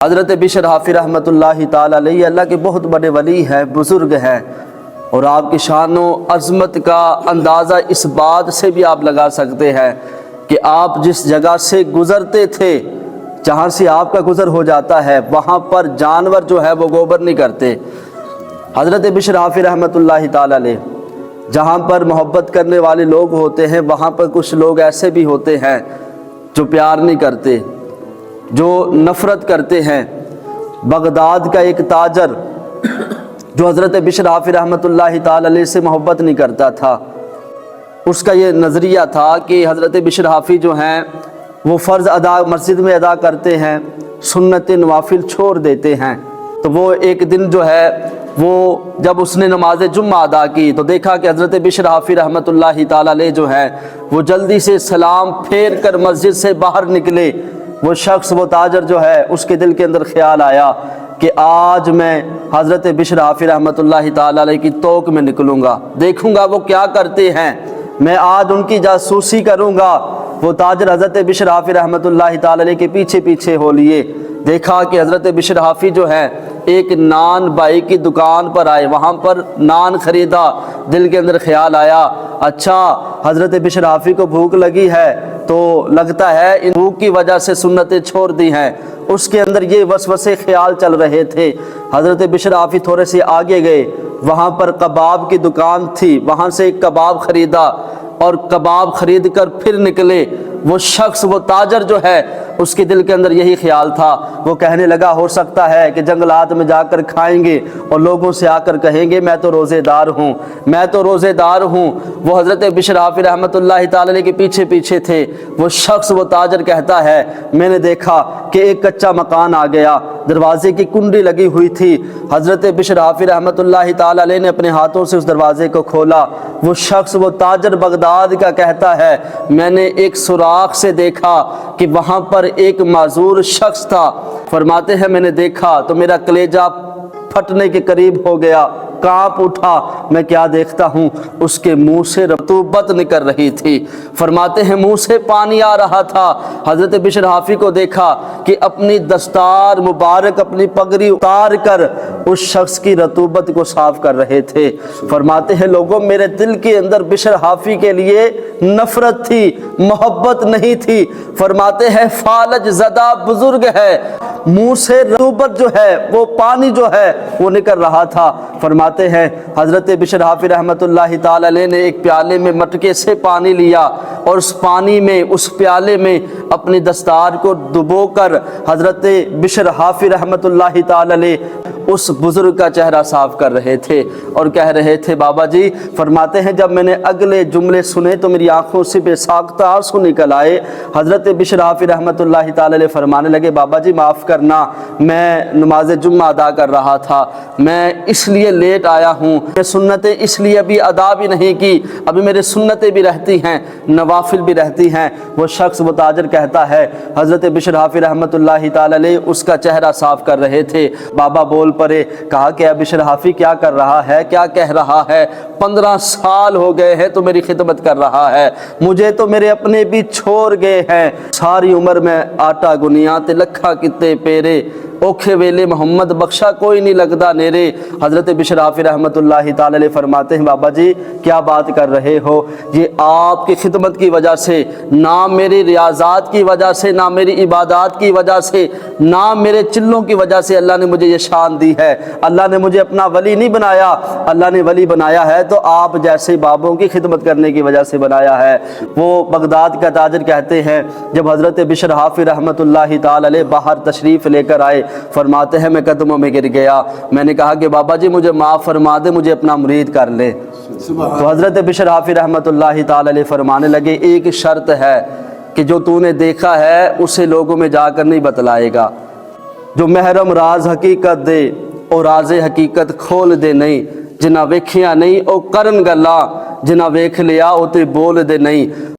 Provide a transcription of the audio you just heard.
حضرت بشر حافی رحمتہ تعالی علیہ اللہ کے بہت بڑے ولی ہیں، بزرگ ہیں، اور آپ کی شان و عظمت کا اندازہ اس بات سے بھی آپ لگا سکتے ہیں کہ آپ جس جگہ سے گزرتے تھے، جہاں سے آپ کا گزر ہو جاتا ہے، وہاں پر جانور جو ہے وہ گوبر نہیں کرتے۔ حضرت بشر حافی رحمتہ تعالی علیہ جہاں پر محبت کرنے والے لوگ ہوتے ہیں، وہاں پر کچھ لوگ ایسے بھی ہوتے ہیں جو پیار نہیں کرتے، جو نفرت کرتے ہیں۔ بغداد کا ایک تاجر جو حضرت بشر حافی رحمتہ تعالی علیہ سے محبت نہیں کرتا تھا، اس کا یہ نظریہ تھا کہ حضرت بشر حافی جو ہیں وہ فرض ادا مسجد میں ادا کرتے ہیں، سنت نوافل چھوڑ دیتے ہیں۔ تو وہ ایک دن جو ہے وہ جب اس نے نماز جمعہ ادا کی تو دیکھا کہ حضرت بشر حافی رحمتہ تعالی علیہ جو ہے وہ جلدی سے سلام پھیر کر مسجد سے باہر نکلے۔ وہ شخص، وہ تاجر جو ہے، اس کے دل کے اندر خیال آیا کہ آج میں حضرت بشر حافی رحمتہ تعالی علیہ کی توق میں نکلوں گا، دیکھوں گا وہ کیا کرتے ہیں، میں آج ان کی جاسوسی کروں گا۔ وہ تاجر حضرت بشر حافی رحمتہ تعالی علیہ کے پیچھے پیچھے ہو لیے۔ دیکھا کہ حضرت بشر حافی جو ہے ایک نان بائی کی دکان پر آئے، وہاں پر نان خریدا۔ دل کے اندر خیال آیا، اچھا حضرت بشر حافی کو بھوک لگی ہے تو لگتا ہے ان بھوک کی وجہ سے سنتیں چھوڑ دی ہیں۔ اس کے اندر یہ وسوسے خیال چل رہے تھے۔ حضرت بشر حافی تھوڑے سے آگے گئے، وہاں پر کباب کی دکان تھی، وہاں سے ایک کباب خریدا اور کباب خرید کر پھر نکلے۔ وہ شخص، وہ تاجر جو ہے، اس کے دل کے اندر یہی خیال تھا۔ وہ کہنے لگا ہو سکتا ہے کہ جنگلات میں جا کر کھائیں گے اور لوگوں سے آ کر کہیں گے میں تو روزے دار ہوں، میں تو روزے دار ہوں۔ وہ حضرت بشر حافی رحمتہ تعالی علیہ کے پیچھے پیچھے تھے۔ وہ شخص، وہ تاجر کہتا ہے میں نے دیکھا کہ ایک کچا مکان آ گیا، دروازے کی کنڈی لگی ہوئی تھی۔ حضرت بشر حافی رحمتہ تعالی علیہ نے اپنے ہاتھوں سے اس دروازے کو کھولا۔ وہ شخص، وہ تاجر بغداد کا کہتا ہے میں نے ایک سوراخ سے دیکھا کہ وہاں پر ایک معذور شخص تھا۔ فرماتے ہیں میں نے دیکھا تو میرا کلیجہ پھٹنے کے قریب ہو گیا، کانپ اٹھا۔ میں کیا دیکھتا ہوں، اس کے منہ سے رطوبت نکل رہی تھی۔ فرماتے ہیں منہ سے پانی آ رہا تھا۔ حضرت بشر حافی کو دیکھا کہ اپنی دستار مبارک، اپنی پگڑی اتار کر اس شخص کی رطوبت کو صاف کر رہے تھے۔ فرماتے ہیں لوگوں، میرے دل کے اندر بشر حافی کے لیے نفرت تھی، محبت نہیں تھی۔ فرماتے ہیں فالج زدہ بزرگ ہے، منہ سے رطوبت جو ہے، وہ پانی جو ہے وہ نکل رہا تھا۔ فرماتے ہیں حضرت بشر حافی رحمتہ تعالی علیہ نے ایک پیالے میں مٹکے سے پانی لیا اور اس پانی میں، اس پیالے میں اپنی دستار کو ڈبو کر حضرت بشر حافی رحمتہ تعالی علیہ اس بزرگ کا چہرہ صاف کر رہے تھے اور کہہ رہے تھے بابا جی، فرماتے ہیں جب میں نے اگلے جملے سنے تو میری آنکھوں سے بے ساختہ آنسو نکل آئے۔ حضرت بشر حافی رحمتہ تعالی علیہ فرمانے لگے بابا جی معاف کرنا، میں نماز جمعہ ادا کر رہا تھا، میں اس لیے لیٹ آیا ہوں، میں سنتیں اس لیے ابھی ادا بھی نہیں کی، ابھی میرے سنتیں بھی رہتی ہیں، نوافل بھی رہتی ہیں۔ وہ شخص، وہ تاجر کہتا ہے حضرت بشر حافی رحمتہ تعالی علیہ اس کا چہرہ صاف کر رہے تھے۔ بابا بول پڑے، کہا کہ اب بشر حافی کیا کر رہا ہے، کیا کہہ رہا ہے؟ 15 سال ہو گئے ہیں تو میری خدمت کر رہا ہے، مجھے تو میرے اپنے بھی چھوڑ گئے ہیں، ساری عمر میں آٹا گنیا تے لکھا کتے پیرے، اوکھے ویلے محمد بخشا کوئی نہیں لگدا نیرے۔ حضرت بشر حافی رحمتہ تعالی علیہ فرماتے ہیں بابا جی کیا بات کر رہے ہو، یہ آپ کی خدمت کی وجہ سے، نہ میری ریاضات کی وجہ سے، نہ میری عبادات کی وجہ سے، نہ میرے چلوں کی وجہ سے اللہ نے مجھے یہ شان دی ہے۔ اللہ نے مجھے اپنا ولی نہیں بنایا، اللہ نے ولی بنایا ہے تو آپ جیسے بابوں کی خدمت کرنے کی وجہ سے بنایا ہے۔ وہ بغداد کا تاجر کہتے ہیں جب حضرت بشر حافی رحمتہ تعالی علیہ باہر تشریف لے کر آئے، فرماتے ہیں میں قدموں میں گر گیا، میں نے کہا کہ بابا جی مجھے معاف فرما دے، مجھے اپنا مرید کر لے۔ تو حضرت بشر حافی رحمتہ تعالی علیہ فرمانے لگے ایک شرط ہے کہ جو تو نے دیکھا ہے اسے لوگوں میں جا کر نہیں بتلائے گا، جو محرم راز حقیقت دے اور راز حقیقت کھول دے نہیں، جنہ ویکھیا نہیں او کرن گلا، جنہ ویکھ لیا او تے بول دے نہیں۔